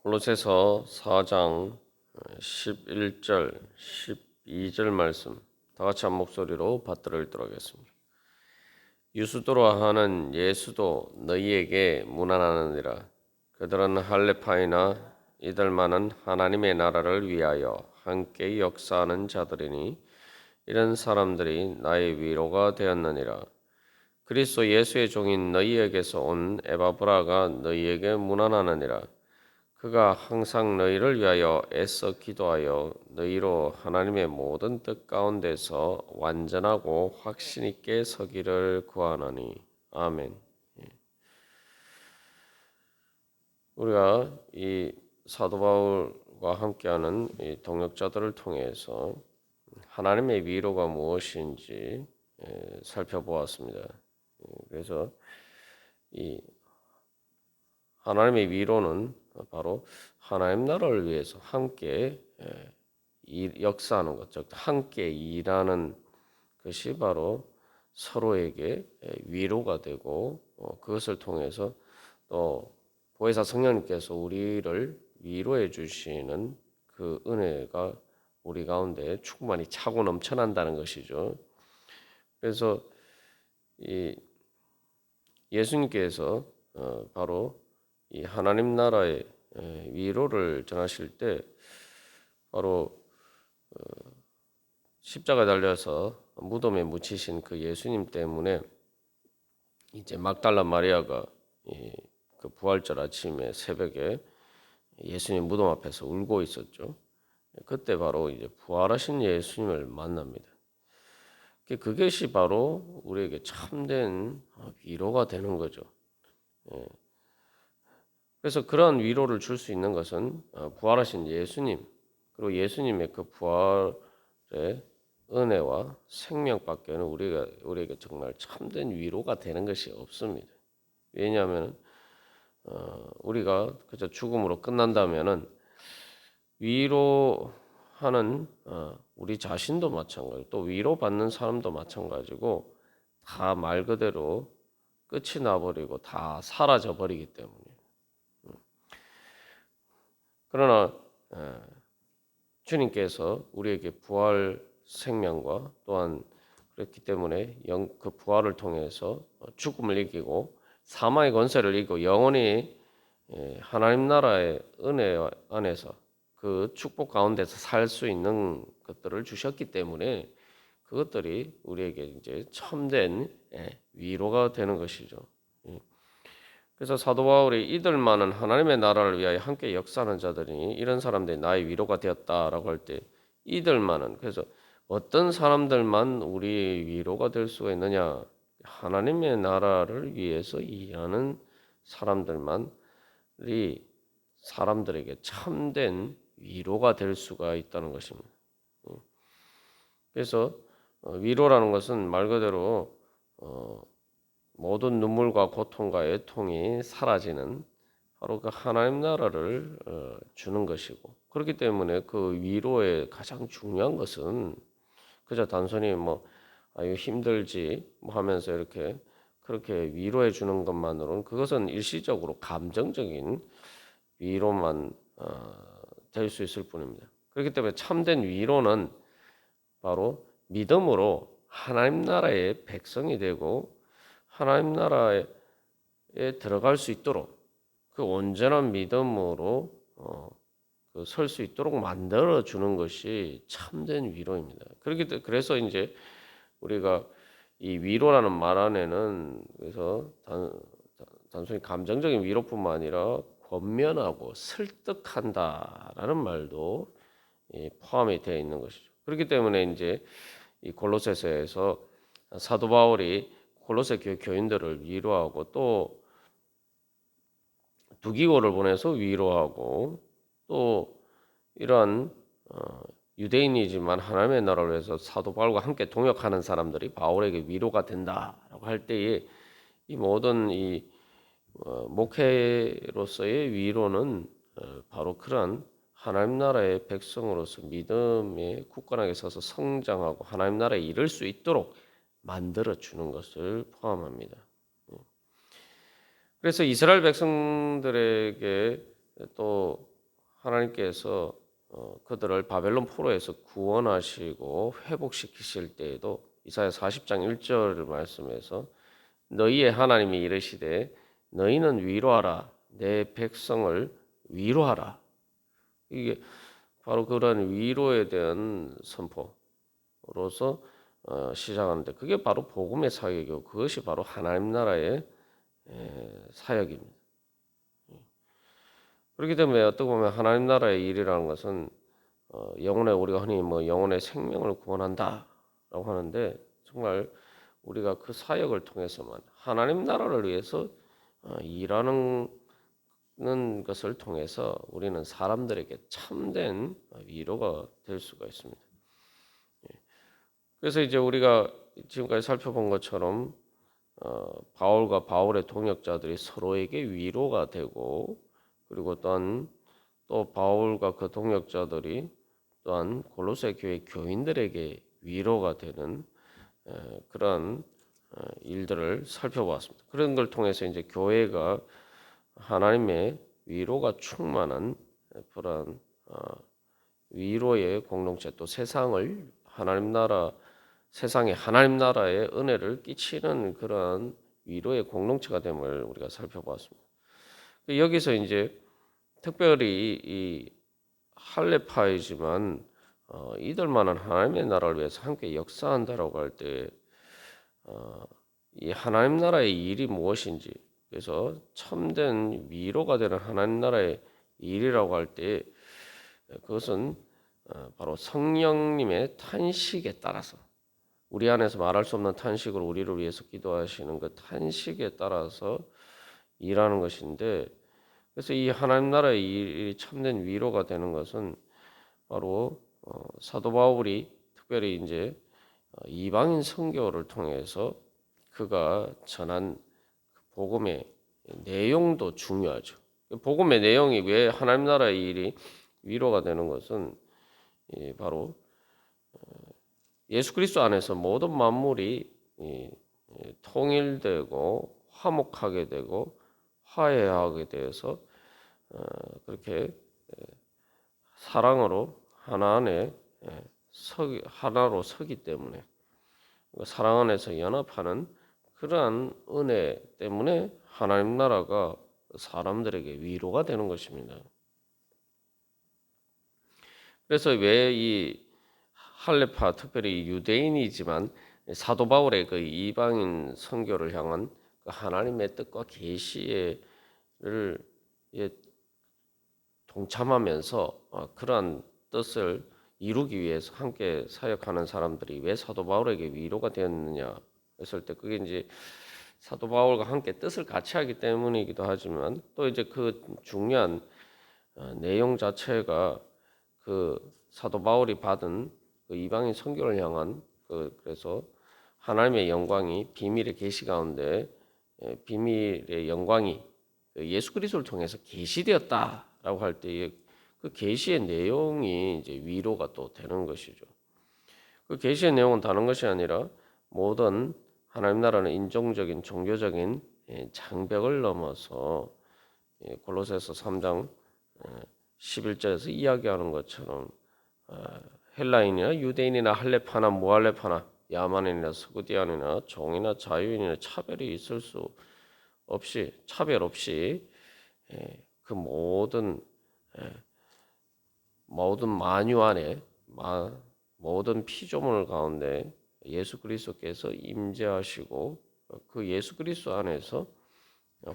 골로새서 4장 11절, 12절 말씀 다 같이 한 목소리로 받들어 읽도록 하겠습니다. 유수도라 하는 예수도 너희에게 문안하느니라. 그들은 할레파이나 이들만은 하나님의 나라를 위하여 함께 역사하는 자들이니 이런 사람들이 나의 위로가 되었느니라. 그리스도 예수의 종인 너희에게서 온 에바브라가 너희에게 문안하느니라. 그가 항상 너희를 위하여 애써 기도하여 너희로 하나님의 모든 뜻 가운데서 완전하고 확신 있게 서기를 구하노니. 아멘. 우리가 이 사도 바울과 함께하는 이 동역자들을 통해서 하나님의 위로가 무엇인지 살펴보았습니다. 그래서 이 하나님의 위로는 바로 하나님 나라를 위해서 함께 역사하는 것, 즉 함께 일하는 것이 바로 서로에게 위로가 되고 그것을 통해서 또 보혜사 성령님께서 우리를 위로해 주시는 그 은혜가 우리 가운데 충만히 차고 넘쳐난다는 것이죠. 그래서 이 예수님께서 바로 이 하나님 나라의 위로를 전하실 때 바로 십자가에 달려서 무덤에 묻히신 그 예수님 때문에 이제 막달라 마리아가 그 부활절 아침에 새벽에 예수님 무덤 앞에서 울고 있었죠. 그때 바로 이제 부활하신 예수님을 만납니다. 그것이 바로 우리에게 참된 위로가 되는 거죠. 그래서 그러한 위로를 줄 수 있는 것은 부활하신 예수님 그리고 예수님의 그 부활의 은혜와 생명밖에는 우리에게 정말 참된 위로가 되는 것이 없습니다. 왜냐하면 우리가 그저 죽음으로 끝난다면은 위로하는 우리 자신도 마찬가지, 또 위로받는 사람도 마찬가지고 다 말 그대로 끝이 나버리고 다 사라져 버리기 때문에. 그러나 주님께서 우리에게 부활 생명과 또한 그렇기 때문에 그 부활을 통해서 죽음을 이기고 사망의 권세를 이기고 영원히 하나님 나라의 은혜 안에서 그 축복 가운데서 살 수 있는 것들을 주셨기 때문에 그것들이 우리에게 이제 참된 위로가 되는 것이죠. 그래서 사도 바울이 이들만은 하나님의 나라를 위하여 함께 역사하는 자들이니 이런 사람들이 나의 위로가 되었다라고 할 때 이들만은, 그래서 어떤 사람들만 우리의 위로가 될 수가 있느냐? 하나님의 나라를 위해서 일하는 사람들만이 사람들에게 참된 위로가 될 수가 있다는 것입니다. 그래서 위로라는 것은 말 그대로 모든 눈물과 고통과 애통이 사라지는 바로 그 하나님 나라를 주는 것이고, 그렇기 때문에 그 위로의 가장 중요한 것은 그저 단순히 뭐 아유 힘들지 뭐 하면서 이렇게 그렇게 위로해 주는 것만으로는 그것은 일시적으로 감정적인 위로만 될 수 있을 뿐입니다. 그렇기 때문에 참된 위로는 바로 믿음으로 하나님 나라의 백성이 되고 하나님 나라에 들어갈 수 있도록 그 온전한 믿음으로 설 수 있도록 만들어 주는 것이 참된 위로입니다. 그래서 이제 우리가 이 위로라는 말 안에는 그래서 단순히 감정적인 위로뿐만 아니라 권면하고 설득한다라는 말도 포함이 되어 있는 것이죠. 그렇기 때문에 이제 이 골로새서에서 사도 바울이 골로새 교인들을 위로하고 또 두기고를 보내서 위로하고 또 이러한 유대인이지만 하나님의 나라를 위해서 사도 바울과 함께 동역하는 사람들이 바울에게 위로가 된다라고 할 때에 이 모든 이 목회로서의 위로는 바로 그러한 하나님 나라의 백성으로서 믿음에 굳건하게 서서 성장하고 하나님 나라에 이를 수 있도록 만들어 주는 것을 포함합니다. 그래서 이스라엘 백성들에게 또 하나님께서 그들을 바벨론 포로에서 구원하시고 회복시키실 때에도 이사야 40장 1절 말씀에서 너희의 하나님이 이르시되 너희는 위로하라 내 백성을 위로하라. 이게 바로 그런 위로에 대한 선포로서 시작하는데 그게 바로 복음의 사역이고 그것이 바로 하나님 나라의 사역입니다. 그렇기 때문에 어떻게 보면 하나님 나라의 일이라는 것은 영혼의 우리가 흔히 뭐 영혼의 생명을 구원한다라고 하는데 정말 우리가 그 사역을 통해서만 하나님 나라를 위해서 일하는 것을 통해서 우리는 사람들에게 참된 위로가 될 수가 있습니다. 그래서 이제 우리가 지금까지 살펴본 것처럼 바울과 바울의 동역자들이 서로에게 위로가 되고 그리고 또한 또 바울과 그 동역자들이 또한 골로새 교회 교인들에게 위로가 되는 그런 일들을 살펴보았습니다. 그런 걸 통해서 이제 교회가 하나님의 위로가 충만한 그런 위로의 공동체 또 세상을 하나님 나라 세상에 하나님 나라의 은혜를 끼치는 그런 위로의 공동체가 됨을 우리가 살펴보았습니다. 여기서 이제 특별히 이 할례파이지만 이들만은 하나님의 나라를 위해서 함께 역사한다라고 할 때 이 하나님 나라의 일이 무엇인지 그래서 참된 위로가 되는 하나님 나라의 일이라고 할 때 그것은 바로 성령님의 탄식에 따라서 우리 안에서 말할 수 없는 탄식으로 우리를 위해서 기도하시는 그 탄식에 따라서 일하는 것인데 그래서 이 하나님 나라의 일이 참된 위로가 되는 것은 바로 사도 바울이 특별히 이제 이방인 선교를 통해서 그가 전한 복음의 내용도 중요하죠. 복음의 내용이 왜 하나님 나라의 일이 위로가 되는 것은 바로 예수 그리스도 안에서 모든 만물이 통일되고 화목하게 되고 화해하게 되어서 그렇게 사랑으로 하나 안에 하나로 서기 때문에 사랑 안에서 연합하는 그러한 은혜 때문에 하나님 나라가 사람들에게 위로가 되는 것입니다. 그래서 왜 이 할례파 특별히 유대인이지만 사도 바울의 그 이방인 선교를 향한 그 하나님의 뜻과 계시를 동참하면서 그러한 뜻을 이루기 위해서 함께 사역하는 사람들이 왜 사도 바울에게 위로가 되었느냐 했을 때 그게 이제 사도 바울과 함께 뜻을 같이 하기 때문이기도 하지만 또 이제 그 중요한 내용 자체가 그 사도 바울이 받은 그 이방인 선교를 향한 그래서 하나님의 영광이 비밀의 계시 가운데 비밀의 영광이 예수 그리스도를 통해서 계시되었다라고 할 때 그 계시의 내용이 이제 위로가 또 되는 것이죠. 그 계시의 내용은 다른 것이 아니라 모든 하나님 나라는 인종적인 종교적인 장벽을 넘어서 골로새서 3장 11절에서 이야기하는 것처럼 헬라인이나 유대인이나 할례파나 무할례파나 야만인이나 스구디안이나 종이나 자유인이나 차별이 있을 수 없이 차별 없이 그 모든 만유 안에 모든 피조물 가운데 예수 그리스도께서 임재하시고 그 예수 그리스도 안에서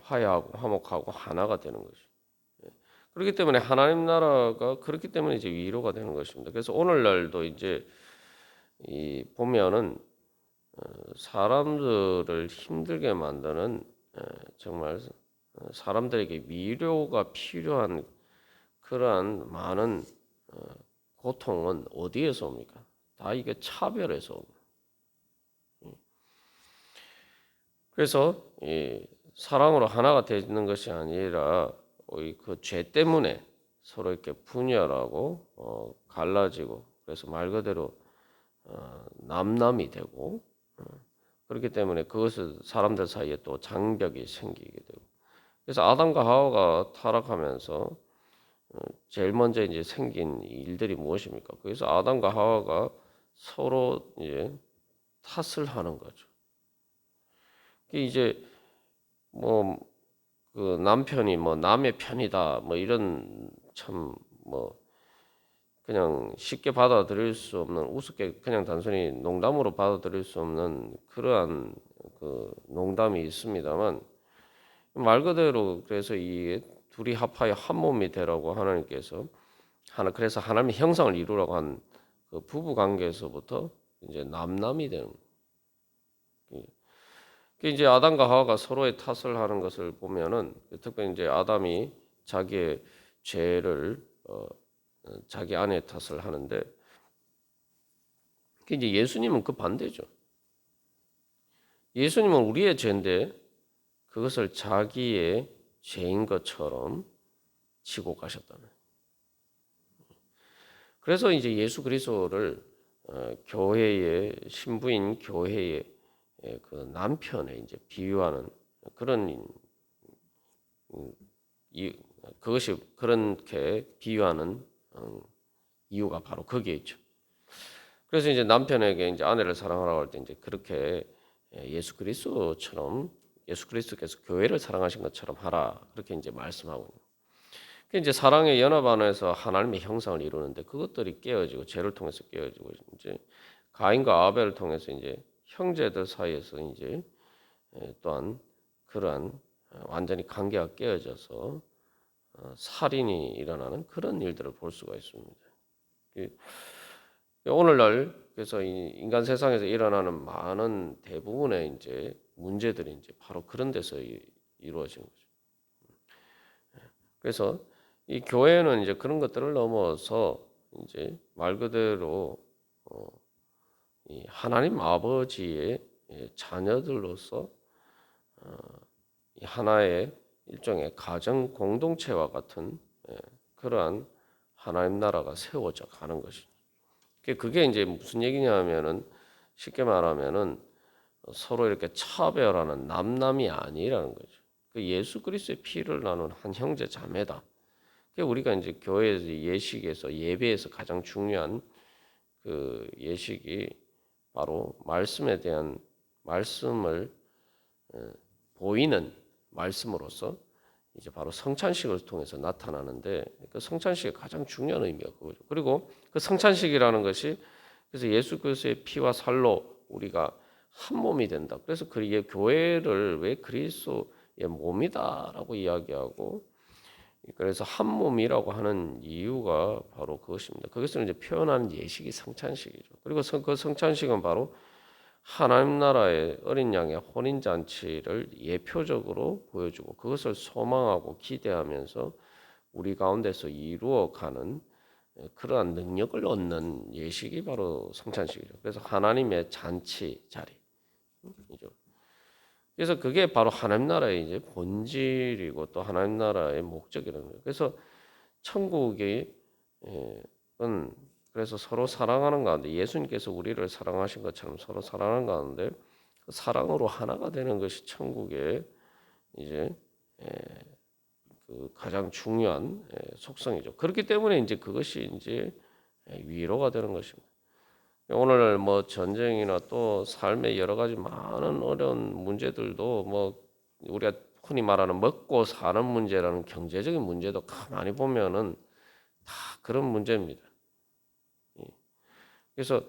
화해하고 화목하고 하나가 되는 것이죠. 그렇기 때문에 하나님 나라가 그렇기 때문에 이제 위로가 되는 것입니다. 그래서 오늘날도 이제 보면은 사람들을 힘들게 만드는 정말 사람들에게 위로가 필요한 그러한 많은 고통은 어디에서 옵니까? 다 이게 차별에서 옵니다. 그래서 사랑으로 하나가 되는 것이 아니라 그 죄 때문에 서로 이렇게 분열하고 갈라지고 그래서 말 그대로 남남이 되고 그렇기 때문에 그것을 사람들 사이에 또 장벽이 생기게 되고 그래서 아담과 하와가 타락하면서 제일 먼저 이제 생긴 일들이 무엇입니까? 그래서 아담과 하와가 서로 이제 탓을 하는 거죠. 이제 뭐 그 남편이 뭐 남의 편이다 뭐 이런 참 뭐 그냥 쉽게 받아들일 수 없는 우습게 그냥 단순히 농담으로 받아들일 수 없는 그러한 그 농담이 있습니다만 말 그대로 그래서 이 둘이 합하여 한 몸이 되라고 하나님께서 그래서 하나님의 형상을 이루라고 한 그 부부 관계에서부터 이제 남남이 되는 거예요. 이제 아담과 하와가 서로의 탓을 하는 것을 보면은 특별히 이제 아담이 자기의 죄를 자기 아내의 탓을 하는데 이제 예수님은 그 반대죠. 예수님은 우리의 죄인데 그것을 자기의 죄인 것처럼 지고 가셨다는. 그래서 이제 예수 그리스도를 교회의 신부인 교회의 그 남편에 이제 비유하는 그런 그것이 그렇게 비유하는 이유가 바로 거기에 있죠. 그래서 이제 남편에게 이제 아내를 사랑하라고 할 때 이제 그렇게 예수 그리스도처럼 예수 그리스도께서 교회를 사랑하신 것처럼 하라 그렇게 이제 말씀하고 있는. 이제 사랑의 연합 안에서 하나님의 형상을 이루는데 그것들이 깨어지고 죄를 통해서 깨어지고 이제 가인과 아벨을 통해서 이제 형제들 사이에서 이제 또한 그러한 완전히 관계가 깨어져서 살인이 일어나는 그런 일들을 볼 수가 있습니다. 오늘날 그래서 이 인간 세상에서 일어나는 많은 대부분의 이제 문제들이 이제 바로 그런 데서 이루어지는 거죠. 그래서 이 교회는 이제 그런 것들을 넘어서 이제 말 그대로 이 하나님 아버지의 자녀들로서 이 하나의 일종의 가정 공동체와 같은 그러한 하나님 나라가 세워져 가는 것이죠. 그게 이제 무슨 얘기냐면은 쉽게 말하면은 서로 이렇게 차별하는 남남이 아니라는 거죠. 그 예수 그리스도의 피를 나눈 한 형제 자매다. 우리가 이제 교회에서 예식에서 예배에서 가장 중요한 그 예식이 바로 말씀에 대한 말씀을 보이는 말씀으로서 이제 바로 성찬식을 통해서 나타나는데 그 성찬식의 가장 중요한 의미가 그거죠. 그리고 그 성찬식이라는 것이 그래서 예수 그리스도의 피와 살로 우리가 한 몸이 된다. 그래서 그 교회를 왜 그리스도의 몸이다라고 이야기하고 그래서 한 몸이라고 하는 이유가 바로 그것입니다. 그것을 이제 표현하는 예식이 성찬식이죠. 그리고 그 성찬식은 바로 하나님 나라의 어린 양의 혼인 잔치를 예표적으로 보여주고 그것을 소망하고 기대하면서 우리 가운데서 이루어가는 그러한 능력을 얻는 예식이 바로 성찬식이죠. 그래서 하나님의 잔치 자리이죠. 그래서 그게 바로 하나님 나라의 이제 본질이고 또 하나님 나라의 목적이라는 거예요. 그래서 천국이 그래서 서로 사랑하는 가운데 예수님께서 우리를 사랑하신 것처럼 서로 사랑하는 가운데 그 사랑으로 하나가 되는 것이 천국의 이제 그 가장 중요한 속성이죠. 그렇기 때문에 이제 그것이 이제 위로가 되는 것입니다. 오늘 뭐 전쟁이나 또 삶의 여러 가지 많은 어려운 문제들도 뭐 우리가 흔히 말하는 먹고 사는 문제라는 경제적인 문제도 가만히 보면은 다 그런 문제입니다. 그래서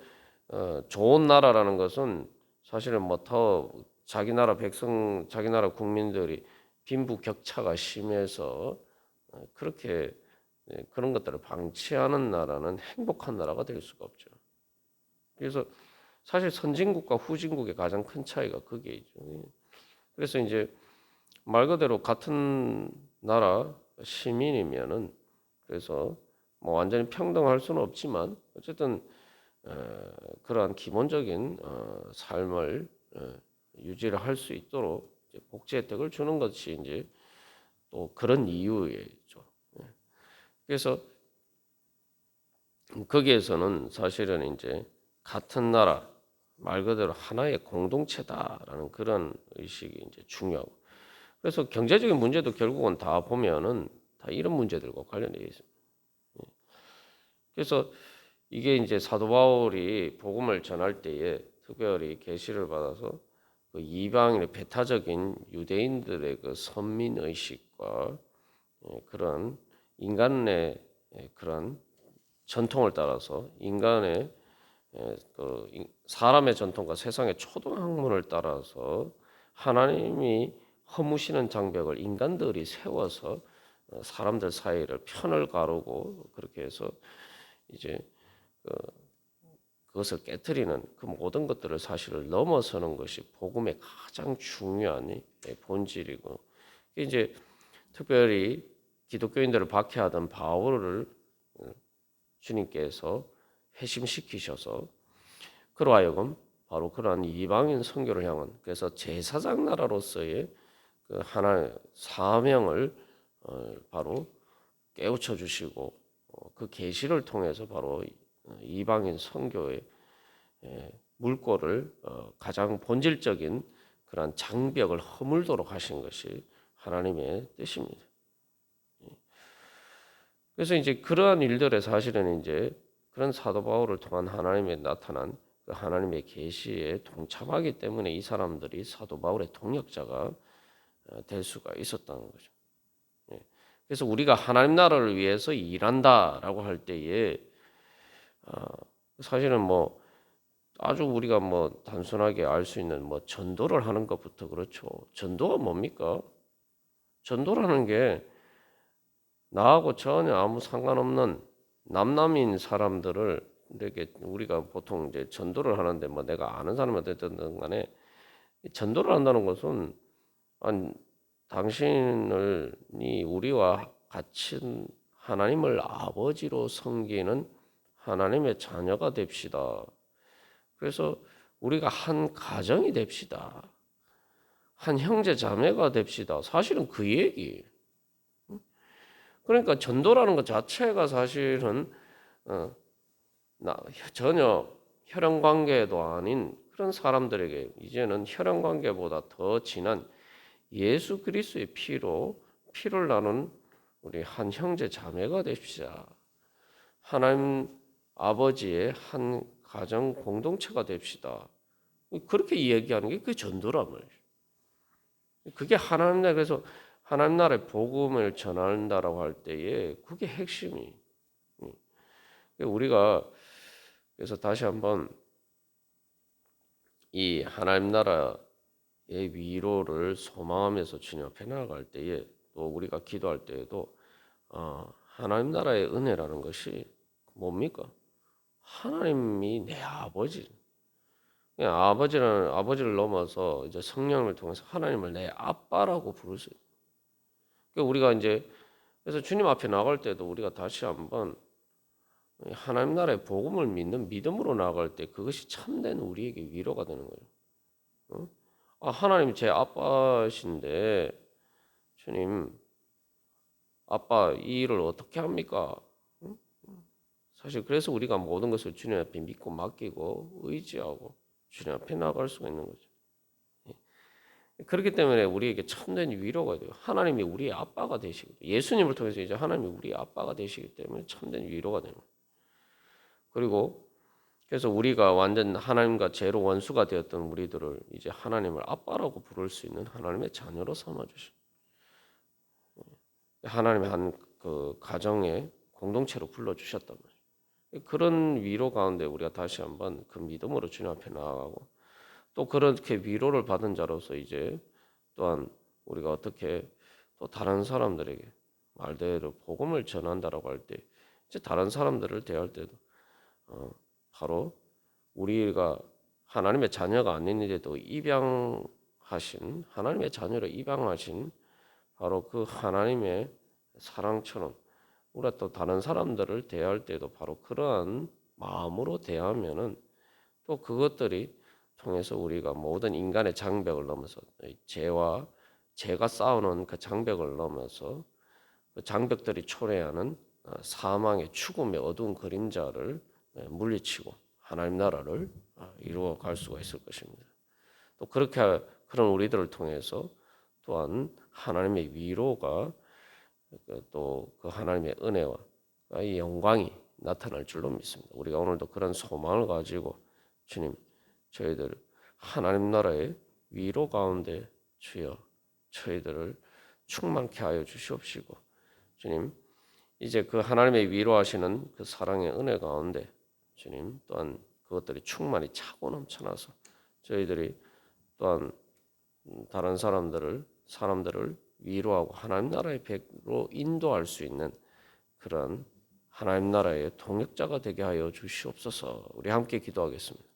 좋은 나라라는 것은 사실은 뭐 더 자기 나라 백성, 자기 나라 국민들이 빈부격차가 심해서 그렇게 그런 것들을 방치하는 나라는 행복한 나라가 될 수가 없죠. 그래서 사실 선진국과 후진국의 가장 큰 차이가 그게 있죠. 그래서 이제 말 그대로 같은 나라 시민이면은 그래서 뭐 완전히 평등할 수는 없지만 어쨌든 그러한 기본적인 삶을 유지를 할 수 있도록 복지 혜택을 주는 것이 이제 또 그런 이유이죠. 그래서 거기에서는 사실은 이제 같은 나라 말 그대로 하나의 공동체다라는 그런 의식이 이제 중요하고 그래서 경제적인 문제도 결국은 다 보면은 다 이런 문제들과 관련되어 있습니다. 그래서 이게 이제 사도 바울이 복음을 전할 때에 특별히 계시를 받아서 그 이방인의 배타적인 유대인들의 그 선민 의식과 그런 인간의 그런 전통을 따라서 인간의 그 사람의 전통과 세상의 초등 학문을 따라서 하나님이 허무시는 장벽을 인간들이 세워서 사람들 사이를 편을 가르고 그렇게 해서 이제 그것을 깨뜨리는 그 모든 것들을 사실을 넘어서는 것이 복음의 가장 중요한 본질이고 이제 특별히 기독교인들을 박해하던 바울을 주님께서 회심시키셔서 그로 하여금 바로 그러한 이방인 선교를 향한 그래서 제사장 나라로서의 그 하나의 사명을 바로 깨우쳐 주시고 그 계시를 통해서 바로 이방인 선교의 물꼬를 가장 본질적인 그러한 장벽을 허물도록 하신 것이 하나님의 뜻입니다. 그래서 이제 그러한 일들에 사실은 이제 그런 사도 바울을 통한 하나님의 나타난 그 하나님의 계시에 동참하기 때문에 이 사람들이 사도 바울의 동역자가 될 수가 있었다는 거죠. 그래서 우리가 하나님 나라를 위해서 일한다라고 할 때에 사실은 뭐 아주 우리가 뭐 단순하게 알 수 있는 뭐 전도를 하는 것부터 그렇죠. 전도가 뭡니까? 전도라는 게 나하고 전혀 아무 상관없는 남남인 사람들을 이렇게 우리가 보통 이제 전도를 하는데 뭐 내가 아는 사람한테 듣는 간에 전도를 한다는 것은 당신이 우리와 같이 하나님을 아버지로 섬기는 하나님의 자녀가 됩시다. 그래서 우리가 한 가정이 됩시다. 한 형제 자매가 됩시다. 사실은 그 얘기. 그러니까 전도라는 것 자체가 사실은 전혀 혈연 관계도 아닌 그런 사람들에게 이제는 혈연 관계보다 더 진한 예수 그리스도의 피를 나눈 우리 한 형제 자매가 됩시다. 하나님 아버지의 한 가정 공동체가 됩시다. 그렇게 이야기하는 게 그게 전도란 말이에요. 그게 하나님 나라 그래서 하나님 나라의 복음을 전한다라고 할 때에 그게 핵심이. 우리가 그래서 다시 한번 이 하나님 나라의 위로를 소망하면서 주님 앞에 나아갈 때에 또 우리가 기도할 때에도 하나님 나라의 은혜라는 것이 뭡니까? 하나님이 내 아버지. 아버지를 넘어서 이제 성령을 통해서 하나님을 내 아빠라고 부를 수 있어요. 그러니까 우리가 이제 그래서 주님 앞에 나갈 때도 우리가 다시 한번 하나님 나라의 복음을 믿는 믿음으로 나갈 때 그것이 참된 우리에게 위로가 되는 거예요. 하나님 제 아빠신데 주님 아빠 이 일을 어떻게 합니까? 사실 그래서 우리가 모든 것을 주님 앞에 믿고 맡기고 의지하고 주님 앞에 나갈 수가 있는 거죠. 그렇기 때문에 우리에게 참된 위로가 돼요. 하나님이 우리의 아빠가 되시고 예수님을 통해서 이제 하나님이 우리의 아빠가 되시기 때문에 참된 위로가 되는 거예요. 그리고 그래서 우리가 완전 하나님과 제로 원수가 되었던 우리들을 이제 하나님을 아빠라고 부를 수 있는 하나님의 자녀로 삼아 주시고 하나님의 한 그 가정의 공동체로 불러 주셨단 말이에요. 그런 위로 가운데 우리가 다시 한번 그 믿음으로 주님 앞에 나아가고 또 그렇게 위로를 받은 자로서 이제 또한 우리가 어떻게 또 다른 사람들에게 말대로 복음을 전한다라고 할 때 이제 다른 사람들을 대할 때도 바로 우리가 하나님의 자녀가 아닌데도 입양하신 하나님의 자녀로 입양하신 바로 그 하나님의 사랑처럼 우리가 또 다른 사람들을 대할 때도 바로 그러한 마음으로 대하면은 또 그것들이 통해서 우리가 모든 인간의 장벽을 넘어서 죄가 쌓아놓은 그 장벽을 넘어서 그 장벽들이 초래하는 사망의 죽음의 어두운 그림자를 물리치고 하나님 나라를 이루어 갈 수가 있을 것입니다. 또 그렇게 그런 우리들을 통해서 또한 하나님의 위로가 또 그 하나님의 은혜와 이 영광이 나타날 줄로 믿습니다. 우리가 오늘도 그런 소망을 가지고 주님, 저희들 하나님 나라의 위로 가운데 주여 저희들을 충만케 하여 주시옵시고 주님, 이제 그 하나님의 위로하시는 그 사랑의 은혜 가운데 주님 또한 그것들이 충만히 차고 넘쳐나서 저희들이 또한 다른 사람들을 위로하고 하나님 나라의 백으로 인도할 수 있는 그런 하나님 나라의 동역자가 되게 하여 주시옵소서. 우리 함께 기도하겠습니다.